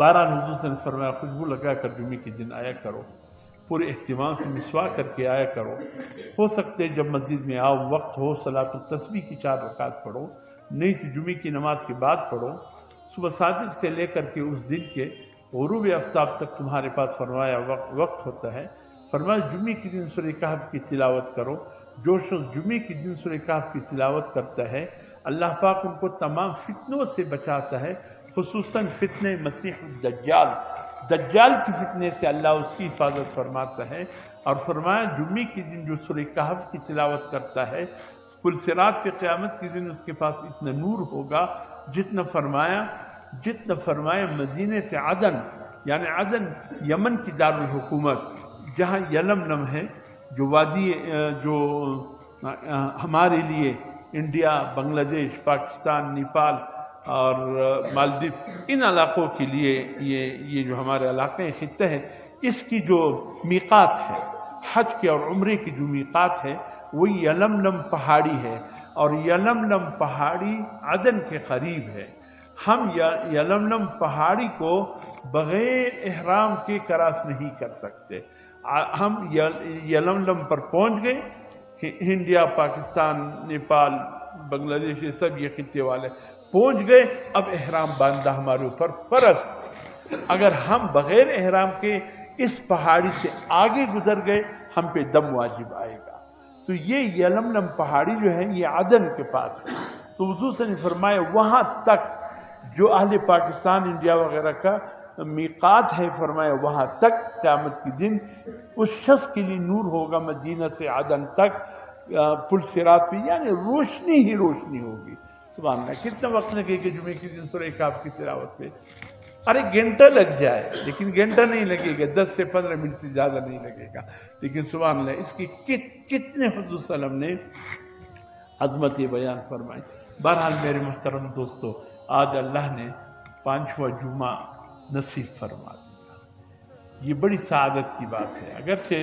بہرحال حضور صلی اللہ علیہ وسلم نے فرمایا خوشبو لگا کر جمعے کے دن آیا کرو، پورے اہتمام سے مسواک کر کے آیا کرو، ہو سکتے جب مسجد میں آؤ وقت ہو صلاۃ التسبیح کی 4 رکعت پڑھو، نہیں تو جمعے کی نماز کے بعد پڑھو، صبح صادق سے لے کر کے اس دن کے غروب آفتاب تک تمہارے پاس فرمایا وقت ہوتا ہے، فرمایا جمعے کے دن سورہ کہف کی تلاوت کرو، جو شخص جمعے کے دن سورہ کہف کی تلاوت کرتا ہے اللہ پاک ان کو تمام فتنوں سے بچاتا ہے، خصوصاً فتنے مسیح دجال کی فتنے سے اللہ اس کی حفاظت فرماتا ہے، اور فرمایا جمعے کے دن جو سورہ کہف کی تلاوت کرتا ہے پل صراط کے قیامت کے دن اس کے پاس اتنا نور ہوگا جتنا فرمایا مدینے سے عدن، یعنی عدن یمن کی دارالحکومت جہاں یلملم ہے، جو وادی جو ہمارے لیے انڈیا، بنگلہ دیش، پاکستان، نیپال اور مالدیپ ان علاقوں کے لیے یہ جو ہمارے علاقے خطے ہیں اس کی جو میقات ہے حج کے اور عمرے کی جو میقات ہے وہ یلملم پہاڑی ہے، اور یلملم پہاڑی عدن کے قریب ہے۔ ہم یلملم پہاڑی کو بغیر احرام کے کراس نہیں کر سکتے۔ ہم یلملم پر پہنچ گئے، انڈیا، پاکستان، نیپال، بنگلہ دیش، یہ سب یہ خطے والے پہنچ گئے، اب احرام باندھنا ہمارے اوپر فرض۔ اگر ہم بغیر احرام کے اس پہاڑی سے آگے گزر گئے ہم پہ دم واجب آئے گا۔ تو یہ یلملم پہاڑی جو ہے یہ عدن کے پاس ہے، تو حضور صلی اللہ علیہ وسلم نے فرمایا وہاں تک جو اہل پاکستان، انڈیا وغیرہ کا میقات ہے، فرمایا وہاں تک قیامت کے دن اس شخص کے لیے نور ہوگا مدینہ سے عدن تک پل صراط پہ، یعنی روشنی ہی روشنی ہوگی۔ سبحان اللہ، کتنا وقت لگے گا جمعے کے دن سورہ کہف کی تلاوت پہ؟ ارے گھنٹہ لگ جائے، لیکن گھنٹہ نہیں لگے گا، 10 سے 15 منٹ سے زیادہ نہیں لگے گا، لیکن سبحان اللہ اس کی کتنے حضور صلی اللہ علیہ وسلم نے عظمت بیان فرمائی۔ بہرحال میرے محترم دوستو، آج اللہ نے 5واں جمعہ نصیب فرما دیا، یہ بڑی سعادت کی بات ہے۔ اگرچہ